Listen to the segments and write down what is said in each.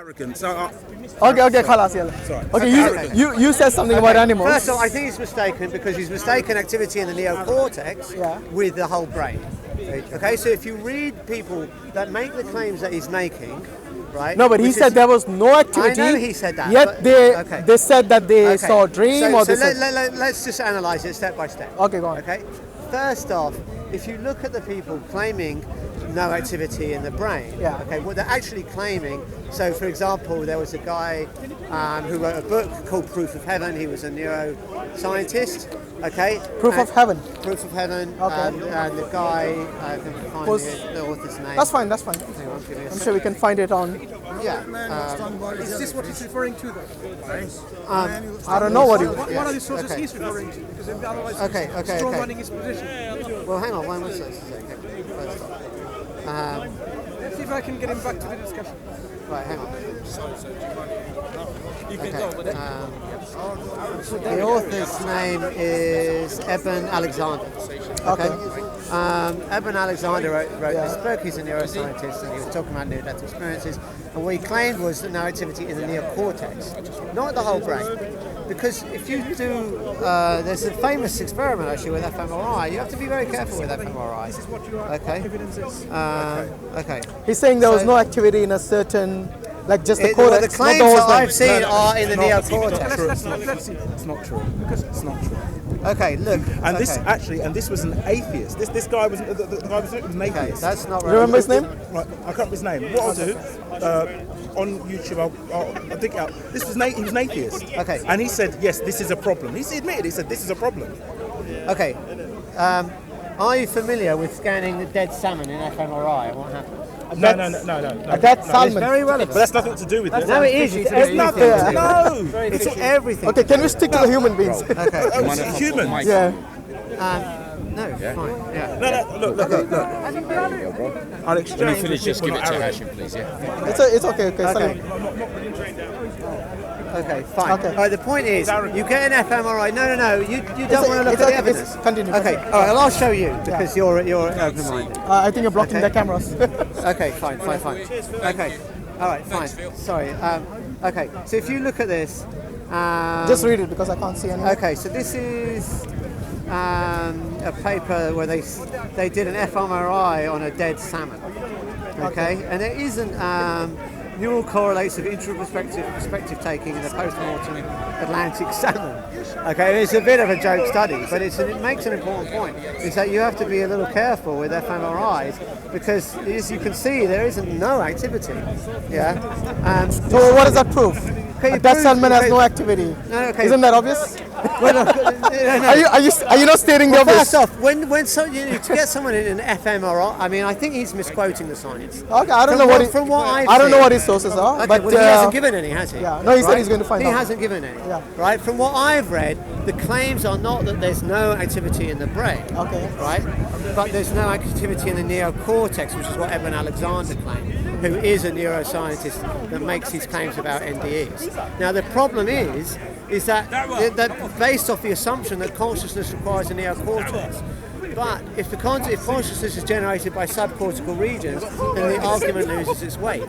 Arrogant. So, Okay, خلاص يلا. sorry. Okay, you said something about animals. First of all, I think he's mistaken because he's mistaken activity in the neocortex with the whole brain. Okay, so if you read people that make the claims that he's making, right? No, but he said there was no activity. I know he said that. Yet they said that they saw a dream or they said... let's just analyze it step by step. Okay, go on. Okay, first off, if you look at the people claiming no activity in the brain, okay, what they're actually claiming. So, for example, there was a guy who wrote a book called Proof of Heaven. He was a neuroscientist. Okay. Proof of Heaven. Proof of Heaven. Okay. And the guy, I can find the author's name. That's fine. That's fine. I'm sure we can find it on. Yeah. Is this what he's referring to, though? I don't know what he. What are the sources he's referring to? Because otherwise, he's strong running his position. Well, hang on. One second. First off. Let's see if I can get him back to the discussion. Right, hang on. You can go. The author's name is Eben Alexander. Okay. Eben Alexander wrote this book. He's a neuroscientist, and he was talking about near-death experiences. And what he claimed was that no activity in the neocortex, not the whole brain. Because if you do, there's a famous experiment actually with fMRI. You have to be very careful with fMRI. This is what your evidence is. Okay. He's saying there was no activity in a certain, like just the cortex. Well, the claims that I've seen are in the neocortex. Let's see. It's not true. It's not true. Okay, look. And this was an atheist. This guy was the guy was an atheist. Okay, that's not right. You remember his name? Right, I can't remember his name. What I'll do on YouTube, I'll dig it out. He was an atheist. Okay. And he said, yes, this is a problem. He admitted. He said, this is a problem. Okay. Are you familiar with scanning the dead salmon in fMRI and what happens? No. That's salmon. It's very relevant. But that's nothing to do with it. No, it is. It's nothing. No. It's everything. Okay, can we stick to the human beings? Okay. Oh, it's humans. Yeah. No, fine. Yeah. No, look. I'll explain. When you finish, just give it to Hashim, please. Yeah. It's okay. Okay. Okay, fine. Okay. All right, the point is, you get an fMRI. No. You don't want to look at the evidence. Continue. Okay. All right. Well, I'll show you because you're open-minded. I think you're blocking the cameras. Okay. Fine. Okay. All right. Fine. Sorry. Okay. So if you look at this. Just read it because I can't see anything. Okay. So this is a paper where they did an fMRI on a dead salmon. Okay. And there isn't neural correlates of intraperspective taking in the post-mortem Atlantic salmon. Okay, it's a bit of a joke study, but it makes an important point. Is that you have to be a little careful with fMRIs because, as you can see, there isn't no activity. Yeah. So what does that prove? That salmon has no activity. No, okay. Isn't that obvious? Well, no. Are you not stating the obvious? First off, when to get someone in an fMRI, I mean, I think he's misquoting the science. Okay, I don't know what his sources are. Okay, but well, he hasn't given any, has he? Yeah, no, he said he's going to find out. He hasn't given any. Yeah. Right. From what I've read, the claims are not that there's no activity in the brain. Okay. Right. But there's no activity in the neocortex, which is what Eben Alexander claimed, who is a neuroscientist that makes his claims about NDEs. Now the problem is that based off the assumption that consciousness requires a neocortex. But if consciousness is generated by subcortical regions, then the argument loses its weight.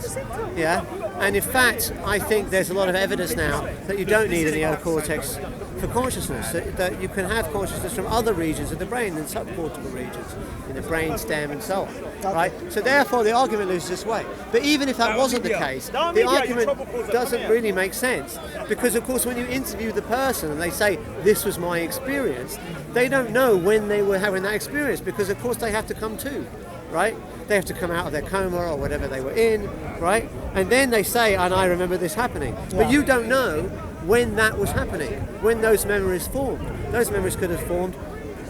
Yeah? And in fact, I think there's a lot of evidence now that you don't need a neocortex for consciousness, that you can have consciousness from other regions of the brain than subcortical regions, in the brain stem and so on. Right? So therefore the argument loses its weight. But even if that wasn't the case, the argument doesn't really make sense. Because of course when you interview the person and they say, this was my experience, they don't know when they were having that experience because of course they have to come to, right? They have to come out of their coma or whatever they were in, right? And then they say, and I remember this happening. Yeah. But you don't know when that was happening, when those memories formed. Those memories could have formed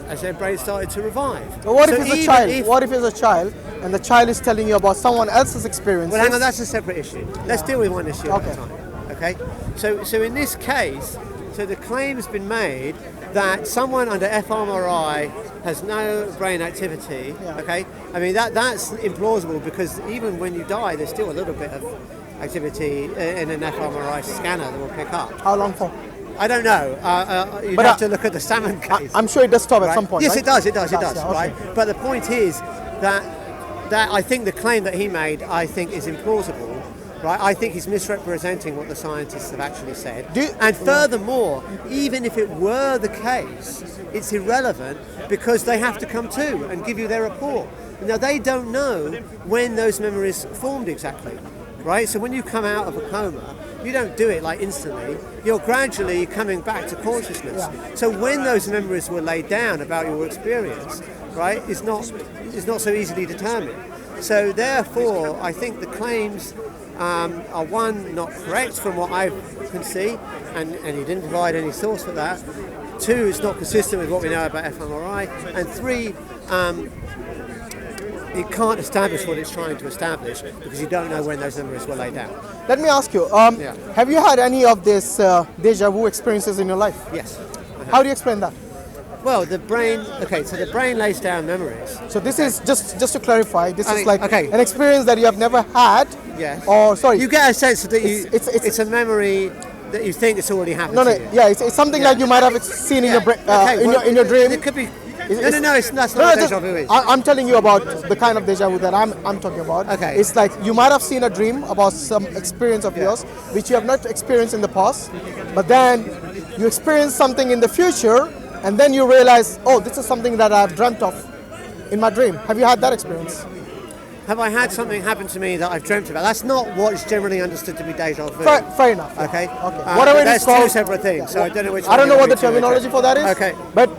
as their brain started to revive. But what if it's a child? What if it's a child and the child is telling you about someone else's experience? Well, hang on, that's a separate issue. Let's deal with one issue at a time. Okay? So in this case, so the claim has been made that someone under fMRI has no brain activity. Okay? I mean, that's implausible because even when you die, there's still a little bit of activity in an fMRI scanner that will pick up. How long for? I don't know. You'd have to look at the salmon case. I'm sure it does stop at some point. Yes, right? it does, yeah, right? Okay. But the point is that I think the claim that he made, I think, is implausible Right? I think he's misrepresenting what the scientists have actually said. And furthermore, even if it were the case, it's irrelevant because they have to come to and give you their report. Now, they don't know when those memories formed exactly, right? So when you come out of a coma, you don't do it like instantly. You're gradually coming back to consciousness. Yeah. So when those memories were laid down about your experience, right, is not so easily determined. So therefore, I think the claims are one, not correct from what I can see, and he didn't provide any source for that. Two, it's not consistent with what we know about fMRI, and three, it can't establish what it's trying to establish because you don't know when those memories were laid down. Let me ask you, have you had any of this deja vu experiences in your life? Yes. How do you explain that? Well, the brain, so the brain lays down memories. So this is, just to clarify, this is mean, like an experience that you have never had? Yes. Or, sorry. You get a sense that it's a memory that you think it's already happened to you. Yeah, it's something like you might have seen in your brain, in your dream. It could be. That's not what deja vu is. I'm telling you about the kind of deja vu that I'm talking about. Okay. It's like you might have seen a dream about some experience of yours which you have not experienced in the past, but then you experience something in the future and then you realize, oh, this is something that I've dreamt of in my dream. Have you had that experience? Have I had something happen to me that I've dreamt about? That's not what is generally understood to be deja vu. Fair enough. Yeah. Okay. Whatever it is that's called. two separate things. So I don't know which. I don't know what the terminology for that is. Okay. But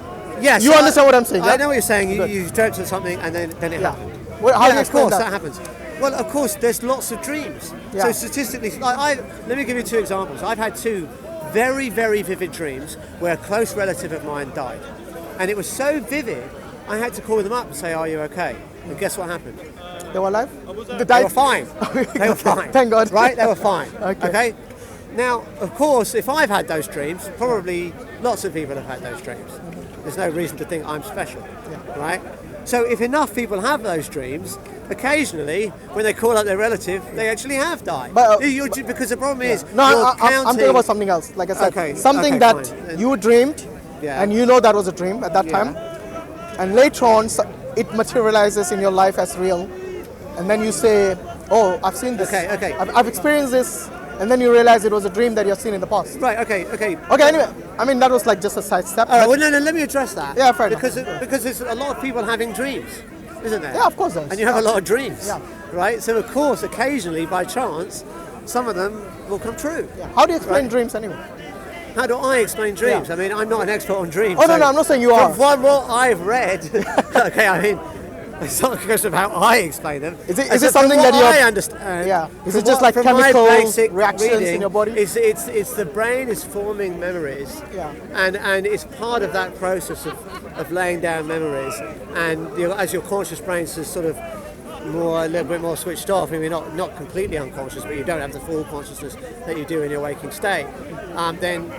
yes, you understand what I'm saying. I know what you're saying. You dreamt of something and then it happened. Well, how do you of explain course that? happens. Well, of course, there's lots of dreams. Yeah. So statistically, let me give you two examples. I've had two very, very vivid dreams where a close relative of mine died. And it was so vivid, I had to call them up and say, are you okay? And guess what happened? They were alive? They were fine. They were fine. Thank God. Right? They were fine. Okay. Now, of course, if I've had those dreams, probably lots of people have had those dreams. There's no reason to think I'm special. Right? So if enough people have those dreams, occasionally, when they call up their relative, they actually have died. But, because the problem is, I'm talking about something else. Like I said, something that you dreamed, and you know that was a dream at that time, and later on it materializes in your life as real, and then you say, oh, I've seen this. Okay. I've experienced this, and then you realize it was a dream that you've seen in the past. Right. Okay. Anyway, I mean that was like just a side step. Well, no. Let me address that. Yeah, fair enough. Because there's a lot of people having dreams, isn't there? Yeah, of course there is. And you have a lot of dreams. Yeah. Right. So of course, occasionally, by chance, some of them will come true. Yeah. How do you explain dreams anyway? How do I explain dreams? I mean, I'm not an expert on dreams. Oh, no, I'm not saying you are. From what I've read, okay, I mean, it's not a question of how I explain them. Is it something that I understand? Yeah. Is it just like chemical reactions in your body? It's the brain is forming memories. Yeah. And it's part of that process of laying down memories. And as your conscious brain is sort of a little bit more switched off. I mean, not completely unconscious, but you don't have the full consciousness that you do in your waking state. Then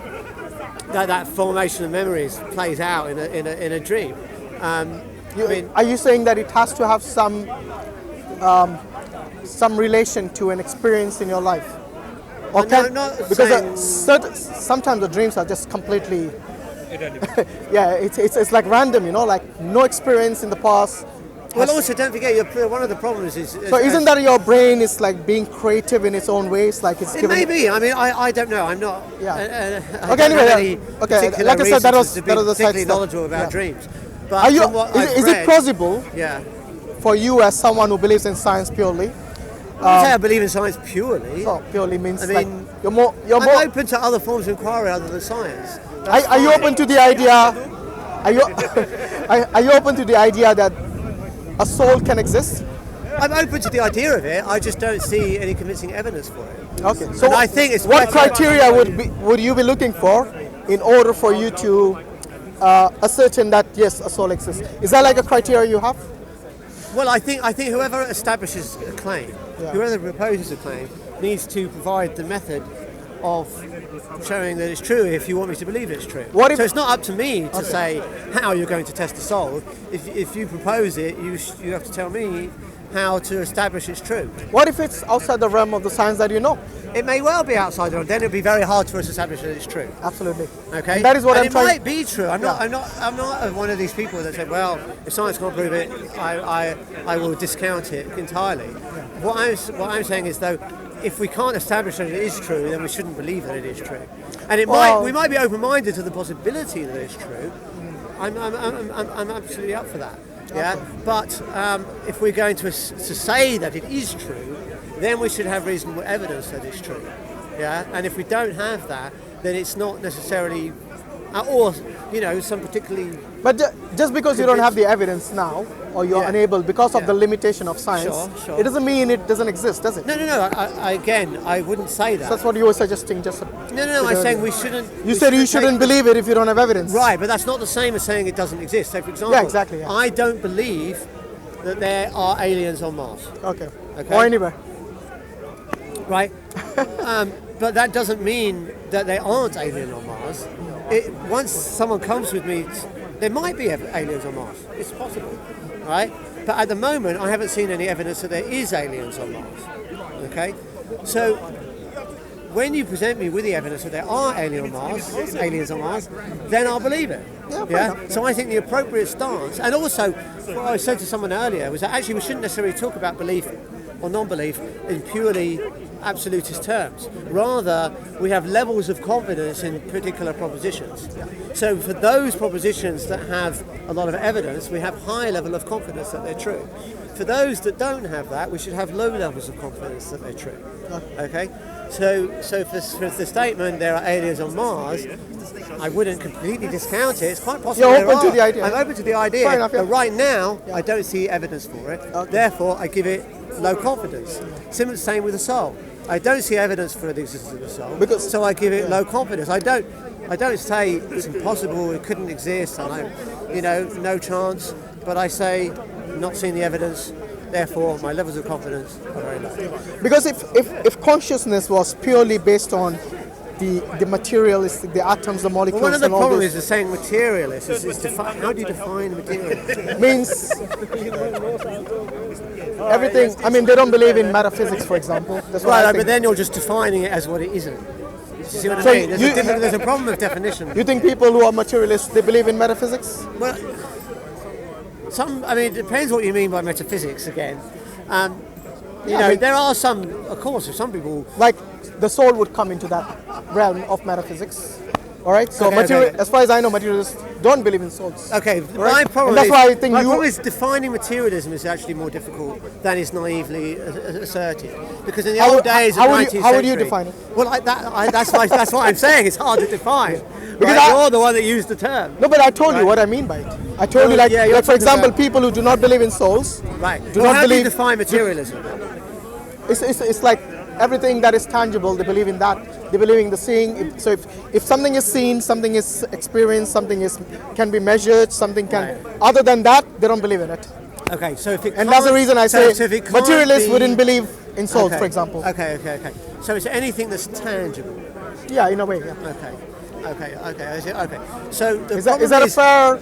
that formation of memories plays out in a dream. Are you saying that it has to have some relation to an experience in your life? Or sometimes the dreams are just completely. It's like random, like no experience in the past. Well, also don't forget, one of the problems is. So isn't that your brain is like being creative in its own ways, like it's? It may be. I mean, I don't know. I'm not. Yeah. Anyway. Like I said, that was the side step. Knowledgeable about dreams. But are you? Is it plausible? Yeah. For you, as someone who believes in science purely. I say I believe in science purely. Oh, purely means I'm you're more. open to other forms of inquiry other than science. Are you open to the idea? Are you open to the idea that a soul can exist? I'm open to the idea of it. I just don't see any convincing evidence for it. Okay. So I think it's what criteria would you be looking for in order for you to ascertain that yes, a soul exists? Is that like a criteria you have? Well, I think whoever establishes a claim, whoever proposes a claim, needs to provide the method of showing that it's true if you want me to believe it's true. So it's not up to me to say how you're going to test the soul. If you propose it, you have to tell me how to establish it's true. What if it's outside the realm of the science that you know? It may well be outside the realm. Then it'll be very hard for us to establish that it's true. Absolutely. Okay. And that is what I'm trying. It might be true. I'm not one of these people that say, well, if science can't prove it, I will discount it entirely. Yeah. What I'm saying is though, if we can't establish that it is true, then we shouldn't believe that it is true. And we might be open-minded to the possibility that it's true. I'm absolutely up for that. Yeah, but if we're going to say that it is true, then we should have reasonable evidence that it's true. Yeah, and if we don't have that, then it's not necessarily, or some particularly. But just because you don't have the evidence now, or you're unable because of the limitation of science, Sure. it doesn't mean it doesn't exist, does it? No. I wouldn't say that. So that's what you were suggesting. Just No. I'm saying we shouldn't. You said you shouldn't believe it if you don't have evidence. Right, but that's not the same as saying it doesn't exist. So, for example, exactly. Yeah. I don't believe that there are aliens on Mars. Okay. Okay. Or anywhere. Right? But that doesn't mean that there aren't aliens on Mars. Once someone comes with me, there might be aliens on Mars. It's possible, right? But at the moment, I haven't seen any evidence that there is aliens on Mars. Okay? So when you present me with the evidence that there are aliens on Mars, then I'll believe it. Yeah? So I think the appropriate stance, and also what I said to someone earlier, was that actually we shouldn't necessarily talk about belief or non-belief in purely absolutist terms. Rather, we have levels of confidence in particular propositions. So for those propositions that have a lot of evidence, we have high level of confidence that they're true. For those that don't have that, we should have low levels of confidence that they're true. Okay? So for the statement there are aliens on Mars, I wouldn't completely discount it. It's quite possible. You're open to the idea. I'm open to the idea. Fair enough, yeah. But right now, I don't see evidence for it. Okay. Therefore, I give it low confidence. Same with the soul. I don't see evidence for the existence of the soul, so I give it low confidence. I don't say it's impossible, it couldn't exist, no chance. But I say, not seeing the evidence. Therefore, my levels of confidence are very low. Because if consciousness was purely based on the materialistic, the atoms, the molecules, Well, one of the and all problems this, is saying materialist. How do you define materialist? means everything. I mean, they don't believe in metaphysics, for example. That's why I Right, think. but then you're just defining it as what it isn't. You see what I So mean? There's a problem of definition. You think people who are materialists, they believe in metaphysics? Well, it depends what you mean by metaphysics again. There are some, of course, some people. Like the soul would come into that realm of metaphysics. All right. So Okay. as far as I know, materialists don't believe in souls. Okay, Right? my problem And that's is, why I think my you- problem is defining materialism is actually more difficult than is naively asserted. Because in the How old would- days how of would you- 19th how would you century- define it? Well, that's what I'm saying. It's hard to define. Because Right? You're the one that used the term. No, but I told you Right. what I mean by it. I told you, Well, yeah, you're like for talking example, about- people who do not believe in souls. Right. Do Well, not how do you believe- define materialism? It's like everything that is tangible, they believe in that. They believe in the seeing. So if something is seen, something is experienced, can be measured, something can. Right. Other than that, they don't believe in it. Okay, so if it And that's the can't- reason I so say if it can't materialists be- wouldn't believe in souls, Okay. for example. Okay. So it's anything that's tangible. Yeah, in a way. Yeah. Okay. So the Is that problem a fair?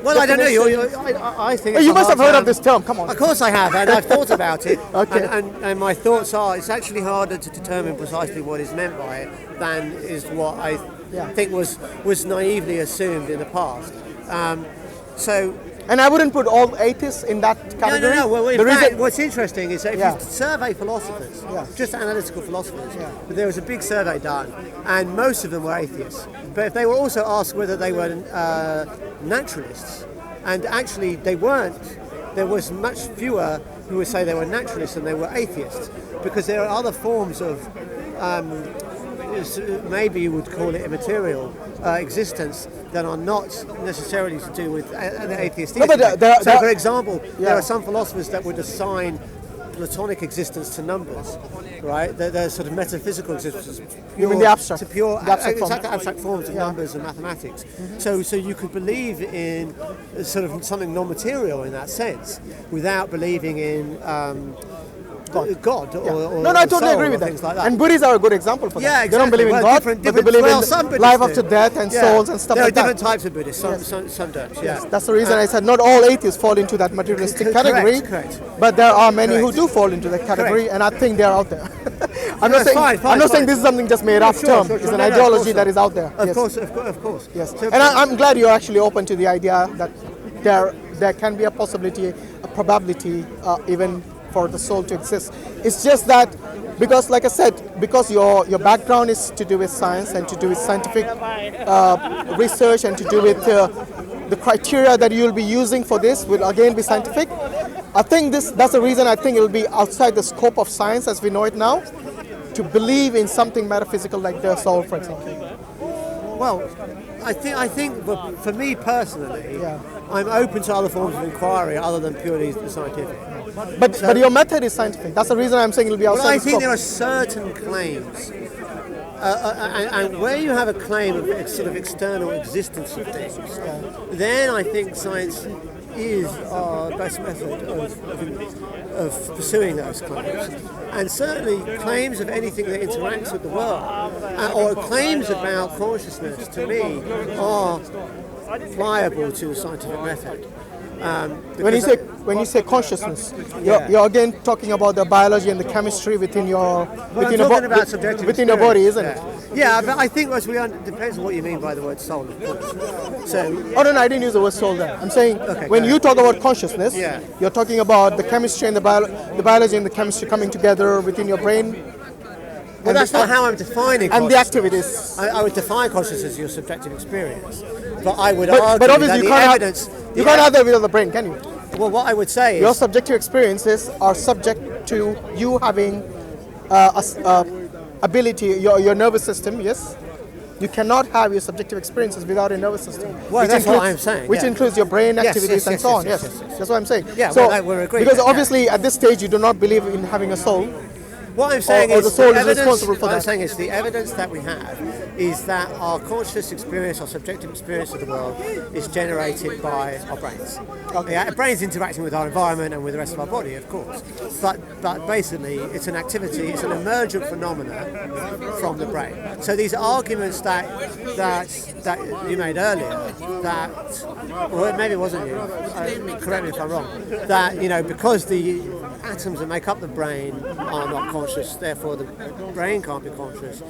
Well, I don't know. definition? I think Oh, it's you a must have hard heard of term. this term. Come on. Of course I have, and I've thought about it. Okay. And my thoughts are it's actually harder to determine precisely what is meant by it than is what I think was naively assumed in the past. And I wouldn't put all atheists in that category. No. Well, in The fact, reason- what's interesting is that if Yeah. you survey philosophers, Yeah. just analytical philosophers, but there was a big survey done, and most of them were atheists. But if they were also asked whether they were naturalists, and actually they weren't, there was much fewer who would say they were naturalists than they were atheists, because there are other forms of maybe you would call it immaterial existence that are not necessarily to do with the atheist. No, but For example, Yeah. there are some philosophers that would assign Platonic existence to numbers, right? They're sort of metaphysical existence. You mean the abstract? To pure The abstract form. abstract forms of numbers and mathematics. So you could believe in sort of something non-material in that sense, without believing in God or No, I totally soul agree or with things that. like that. And Buddhists are a good example for that. Yeah, They don't believe in Well, God, different- but they different- believe well, some in Buddhists life do. after death and Yeah. souls and stuff there like are different that. types of Buddhists. Some don't. Yeah. That's the reason I said not all atheists fall into that materialistic Correct, category, correct. but there are many who Correct. do fall into that category, Correct. and I think they're out there. I'm No, not saying fine, I'm not saying fine. this is something just made up term. It's an No, of ideology course that not. is out there. Of Yes. course, of course. Yes, So- and I'm glad you're actually open to the idea that there can be a possibility, a probability, even for the soul to exist. It's just that because, like I said, because your background is to do with science and to do with scientific research and to do with the criteria that you'll be using for this will again be scientific. I think that's the reason I think it will be outside the scope of science as we know it now, to believe in something metaphysical like the soul, for example. Well, I think for me personally, I'm open to other forms of inquiry other than purely the scientific. But your method is scientific. That's the reason I'm saying it'll be outside the scope. Well, I think there are certain claims, and where you have a claim of sort of external existence of things, then I think science is our best method of pursuing those claims. And certainly claims of anything that interacts with the world, or claims about consciousness, to me, are pliable to the scientific method. When you say consciousness, you're again talking about the biology and the chemistry within your within your body, isn't it? Yeah, but I think it depends on what you mean by the word soul, of course. So, no, I didn't use the word soul there. I'm saying when you talk about consciousness, you're talking about the chemistry and the biology and the chemistry coming together within your brain. Well, that's not how I'm defining and the activities. I would define consciousness as your subjective experience. But I would argue but obviously that you can't have that without the brain, can you? Well, what I would say is your subjective experiences are subject to you having ability, your nervous system, yes? You cannot have your subjective experiences without a nervous system. Well, that's what I'm saying. Which includes your brain activities and so on, yes. That's what I'm saying. Yeah, so, well, we're agreeing. Because obviously at this stage you do not believe in having a soul. What I'm saying or is the soul the is responsible for what I'm that. saying is the evidence that we have is that our conscious experience, our subjective experience of the world is generated by our brains. Okay. Yeah, our brains interacting with our environment and with the rest of our body, of course. But basically it's an activity, it's an emergent phenomena from the brain. So these arguments that you made earlier, or maybe it wasn't you, correct me if I'm wrong, that because the atoms that make up the brain are not conscious, therefore the brain can't be conscious.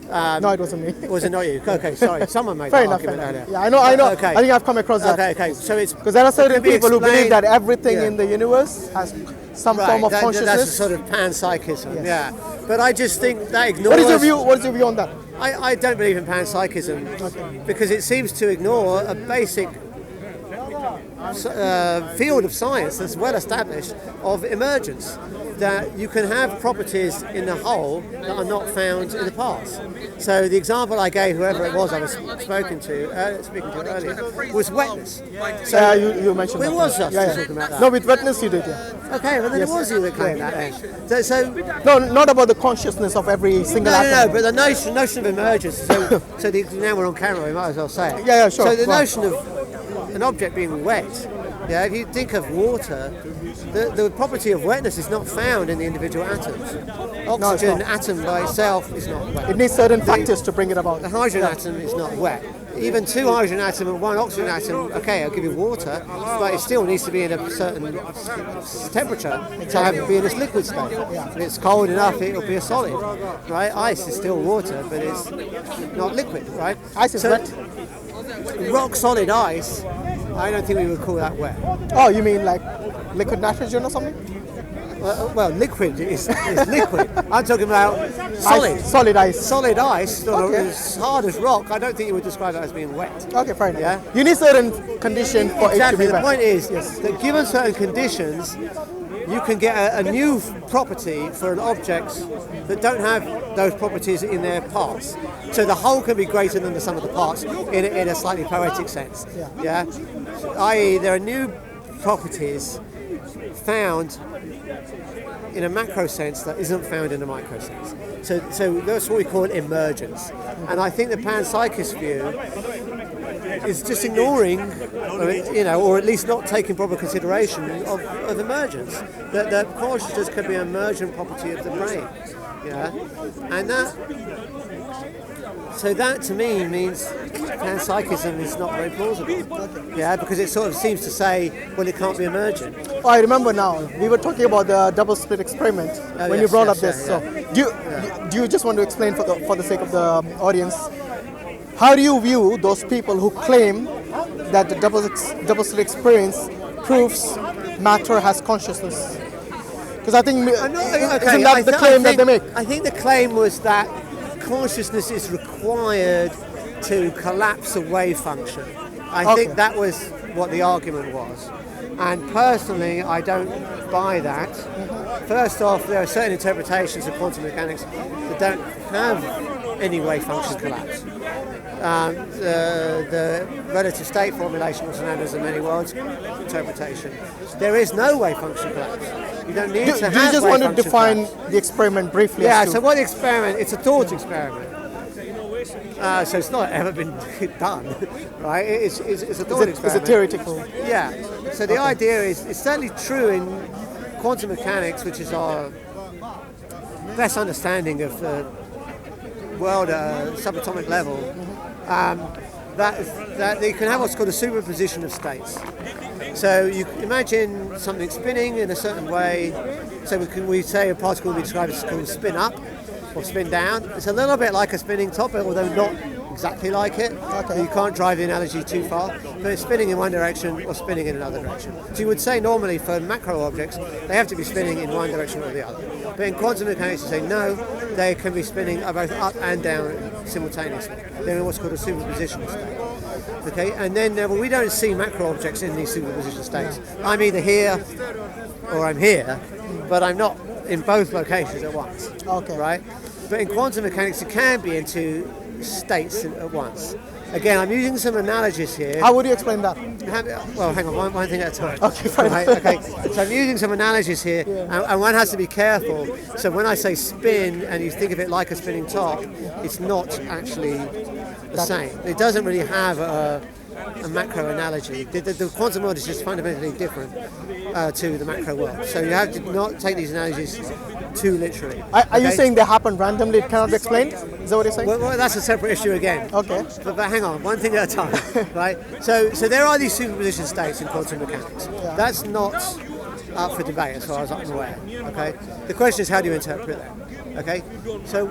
No, it wasn't me. Was it not you? Okay, sorry. Someone made Fair that enough, argument fair earlier. enough. Yeah, I know. Okay. I think I've come across that. Okay. So it's because there are certain people who believe that everything Yeah. in the universe has some form of consciousness. That's a sort of panpsychism. Yes. Yeah. But I just think that ignores. What is your view on that? I don't believe in panpsychism because it seems to ignore a basic field of science that's well established of emergence, that you can have properties in the whole that are not found in the past. So the example I gave whoever it was I was speaking to earlier was wetness. So you mentioned it that. was us talking about that. No, with wetness you did, yeah. Okay, well then it was you that claimed that then. So no, not about the consciousness of every single atom. No, but the notion of emergence. So now we're on camera, we might as well say it. Yeah, sure. So the notion of an object being wet, if you think of water, the property of wetness is not found in the individual atoms. Oxygen atom by itself is not wet. It needs certain factors to bring it about. The hydrogen atom is not wet. Even two hydrogen atoms and one oxygen atom, okay, I'll give you water, but it still needs to be in a certain temperature to be in this liquid state. If it's cold enough, it'll be a solid, right? Ice is still water, but it's not liquid, right? Ice is wet. Rock solid ice, I don't think we would call that wet. Oh, you mean like liquid nitrogen or something? Well, liquid is liquid. I'm talking about solid. Solid ice. Solid ice, as hard as rock. I don't think you would describe that as being wet. Okay, fair enough. Yeah? You need certain condition for it to be The wet. point is that given certain conditions, you can get a new property for an object that don't have those properties in their parts. So the whole can be greater than the sum of the parts in a slightly poetic sense. Yeah? I.e., there are new properties found in a macro sense that isn't found in a micro sense. So that's what we call emergence. And I think the panpsychist view is just ignoring, or at least not taking proper consideration of emergence. That consciousness can be an emergent property of the brain. Yeah, and that to me means panpsychism is not very plausible. Yeah, because it sort of seems to say, well, it can't be emergent. Oh, I remember now. We were talking about the double slit experiment when you brought up this. So, do you just want to explain for the sake of the audience? How do you view those people who claim that the double slit experience proves matter has consciousness? Because I think I'm not, okay, isn't that the claim that they make? I think the claim was that consciousness is required to collapse a wave function. I think that was what the argument was. And personally, I don't buy that. First off, there are certain interpretations of quantum mechanics that don't have any wave function collapse. The relative state formulation, also known as the many worlds interpretation, there is no wave function collapse. You don't need to have. Do you just wave want to define collapse. the experiment briefly? Yeah. So what the experiment? It's a thought experiment. So it's not ever been done, right? It's a thought experiment. It's a theoretical. Yeah. So the idea is, it's certainly true in quantum mechanics, which is our best understanding of the world at a subatomic level, that you can have what's called a superposition of states. So you imagine something spinning in a certain way. So we say a particle we describe as called spin up or spin down. It's a little bit like a spinning top, although not exactly like it. Okay. You can't drive the analogy too far, but it's spinning in one direction or spinning in another direction. So you would say normally for macro objects, they have to be spinning in one direction or the other. But in quantum mechanics, you say no, they can be spinning both up and down simultaneously. They're in what's called a superposition state. Okay, and then we don't see macro objects in these superposition states. I'm either here or I'm here, but I'm not in both locations at once. Okay. Right? But in quantum mechanics, you can be in two states at once. Again, I'm using some analogies here. How would you explain that? Well, hang on, one thing at a time. Okay, fine. Right, okay. So I'm using some analogies here, and one has to be careful. So when I say spin, and you think of it like a spinning top, it's not actually the same. It doesn't really have a macro analogy. The quantum world is just fundamentally different to the macro world. So you have to not take these analogies too literally. Are you saying they happen randomly, it cannot be explained? Is that what you're saying? Well, that's a separate issue again. Okay. But hang on, one thing at a time, right? So there are these superposition states in quantum mechanics. Yeah. That's not up for debate as far as I'm aware. Okay. The question is, how do you interpret that? Okay. So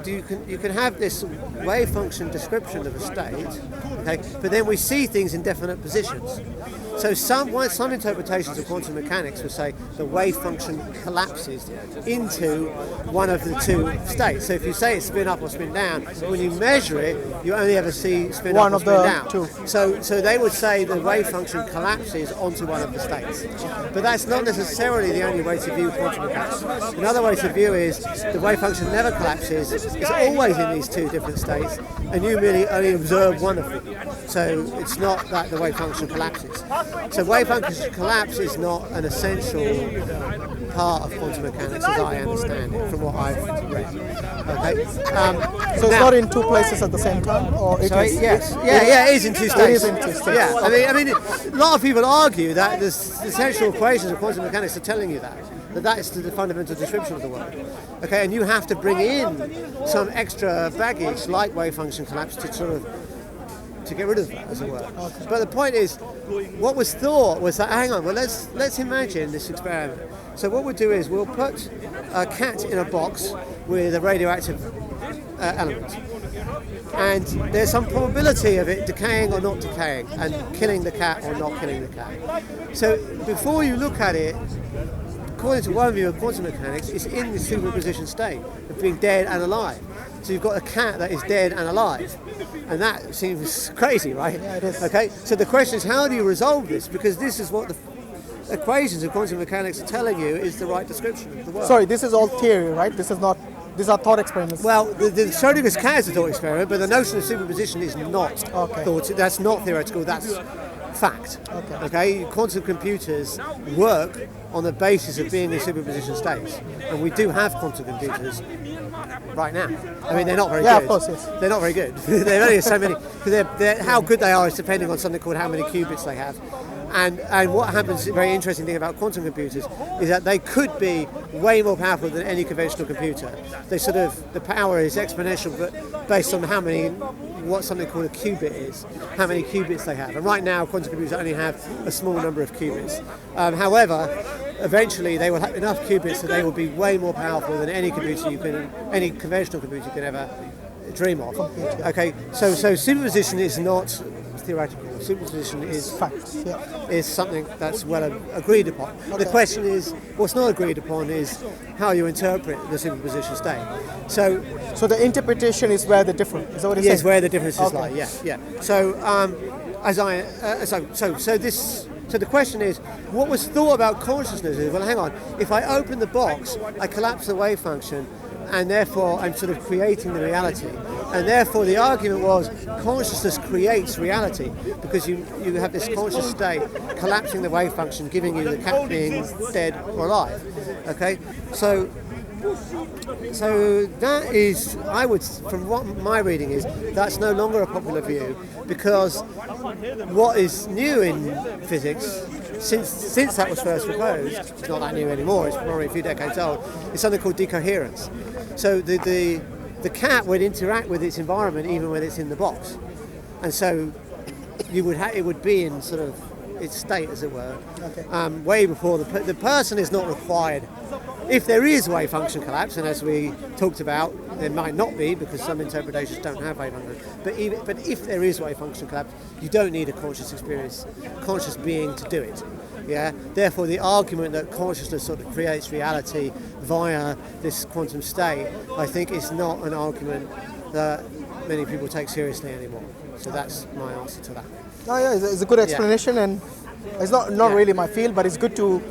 you can have this wave function description of a state. Okay. But then we see things in definite positions. So some interpretations of quantum mechanics will say the wave function collapses into one of the two states. So if you say it's spin up or spin down, when you measure it, you only ever see spin up or spin down. Two. So they would say the wave function collapses onto one of the states. But that's not necessarily the only way to view quantum mechanics. Another way to view is the wave function never collapses. It's always in these two different states, and you merely only observe one of them. So it's not that the wave function collapses. So wave function collapse is not an essential part of quantum mechanics as I understand it from what I've read. Okay. So it's not in two places at the same time, or it is? Yes. It is in two states. It is in two states. Yeah. I mean, a lot of people argue that the essential equations of quantum mechanics are telling you that is the fundamental description of the world. Okay, and you have to bring in some extra baggage like wave function collapse to get rid of that, as it were. Okay. But the point is, what was thought was that, hang on, well, let's imagine this experiment. So what we'll do is we'll put a cat in a box with a radioactive element. And there's some probability of it decaying or not decaying, and killing the cat or not killing the cat. So before you look at it, according to one view of quantum mechanics, it's in the superposition state of being dead and alive. So you've got a cat that is dead and alive. And that seems crazy, right? Yeah, it is. Okay, so the question is, how do you resolve this? Because this is what the equations of quantum mechanics are telling you is the right description of the world. Sorry, this is all theory, right? These are thought experiments. Well, the Schrodinger's cat is a thought experiment, but the notion of superposition is not thought. That's not theoretical, that's fact. Okay, quantum computers work on the basis of being in superposition states, and we do have quantum computers right now. I mean, they're not very good. Yeah, of course, yes. They're not very good. There only so many. Because how good they are is depending on something called how many qubits they have. And what happens, a very interesting thing about quantum computers, is that they could be way more powerful than any conventional computer. The power is exponential, but based on what something called a qubit is, how many qubits they have. And right now, quantum computers only have a small number of qubits. However, eventually they will have enough qubits that they will be way more powerful than any conventional computer you can ever dream of. Okay, so superposition is not theoretical. Superposition is Facts. Yeah. is something that's well agreed upon. The question is, what's not agreed upon is how you interpret the superposition state. So the interpretation is where the difference. Is that what you're yes, saying? where the differences Okay. lie. Yeah. So so the question is, what was thought about consciousness is, well, hang on, if I open the box, I collapse the wave function, and therefore I'm sort of creating the reality. And therefore the argument was consciousness creates reality because you have this conscious state collapsing the wave function, giving you the cat being dead or alive. Okay? So that is, I would, from what my reading is, that's no longer a popular view because what is new in physics since that was first proposed, it's not that new anymore, it's probably a few decades old, is something called decoherence. So the cat would interact with its environment even when it's in the box, and so it would be in sort of its state, as it were, way before the person is not required. If there is wave function collapse, and as we talked about, there might not be because some interpretations don't have wave function. But if there is wave function collapse, you don't need a conscious being to do it. Yeah. Therefore, the argument that consciousness sort of creates reality via this quantum state, I think, is not an argument that many people take seriously anymore. So that's my answer to that. Oh yeah, it's a good explanation, and it's not really my field, but it's good to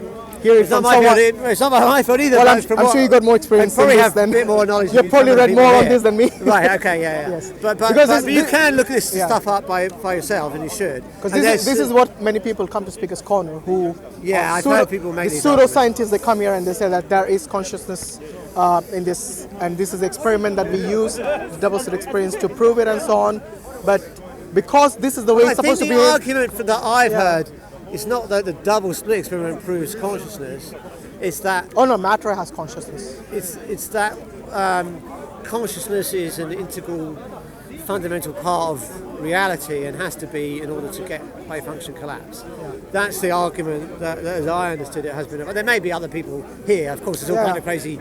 hear it It's not from my someone. field. It's not my field either. Well, but I'm sure you got more experience I probably than this. have Then a bit more knowledge. You've probably read more on this than me. Right. Okay. Yeah. Yes. But Because you can look this yeah. stuff up by yourself, and you should. Because this is what many people come to Speaker's Corner, who I've heard people make these pseudoscientists. They come here and they say that there is consciousness in this, and this is the experiment that we use, the double-slit experience, to prove it and so on. But because this is the way it's supposed to be. I think the argument that I've heard is not that the double split experiment proves consciousness. It's that Matter has consciousness. it's that consciousness is an integral, fundamental part of reality and has to be in order to get wave function collapse. That's the argument that, as I understood it, has been. But there may be other people here. Of course, there's all kind of crazy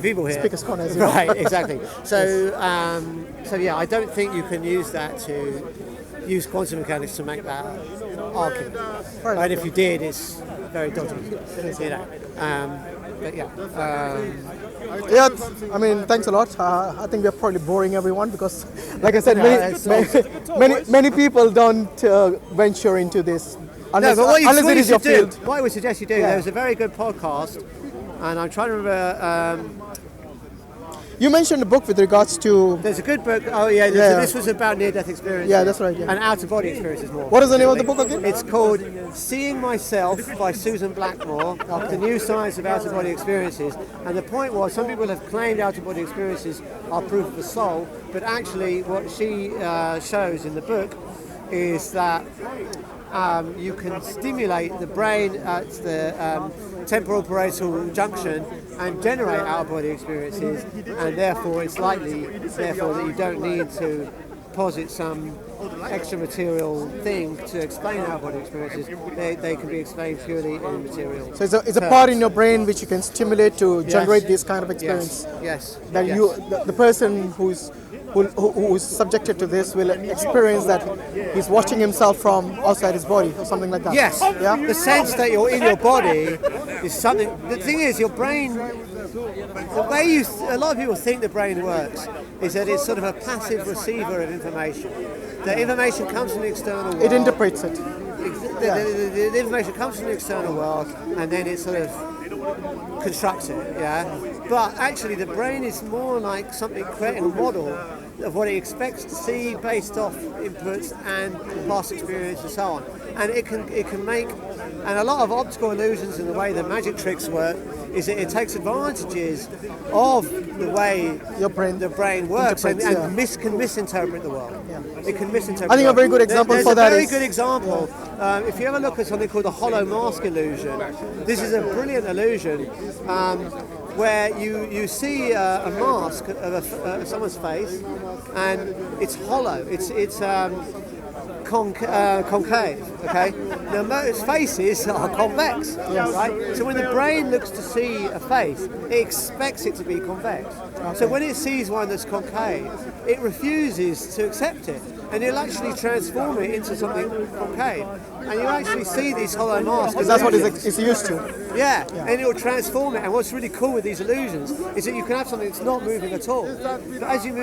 people here. Speaker's Corner, as right? Exactly. So, I don't think you can use that to use quantum mechanics to make that argument. Right. And if you did, it's very dodgy. But Yeah, I mean, thanks a lot. I think we're probably boring everyone because, like I said, many people don't venture into this unless, unless it is your field. What I would suggest you do, there's a very good podcast, and I'm trying to remember. You mentioned a book with regards to. There's a good book. Oh yeah, this was about near-death experiences. Yeah, that's right. Yeah. And out-of-body experiences more. What is the name of the book again? It's called Seeing Myself by Susan Blackmore, The New Science of Out-of-Body Experiences. And the point was, some people have claimed out-of-body experiences are proof of the soul, but actually what she shows in the book is that you can stimulate the brain at the temporal parietal junction and generate out-of-body experiences, and therefore it's likely that you don't need to posit some extra material thing to explain out-of-body experiences. They can be explained purely in material. So it's a part in your brain which you can stimulate to generate this kind of experience. Yes. That the person who is subjected to this will experience that he's watching himself from outside his body or something like that. Yes. Yeah. The sense that you're in your body is something. The thing is, your brain. The way a lot of people think the brain works is that it's sort of a passive receiver of information. The information comes from the external world. It interprets it. The information comes from the external world, and then it sort of constructs it. Yeah. But actually, the brain is more like something creating a model of what it expects to see based off inputs and past experience and so on. And it can make, and a lot of optical illusions in the way that magic tricks work is that it takes advantages of the way the brain works and can misinterpret the world. Yeah. It can misinterpret. I think a very good example for that is... There's a very good example. If you ever look at something called the hollow mask illusion, this is a brilliant illusion where you see a mask of someone's face and it's hollow. concave. Okay. Now most faces are convex, right? So when the brain looks to see a face, it expects it to be convex. So when it sees one that's concave, it refuses to accept it, and it'll actually transform it into something concave. And you actually see these hollow masks. Because that's what it's used to. Yeah, and it will transform it. And what's really cool with these illusions is that you can have something that's not moving at all. But as you move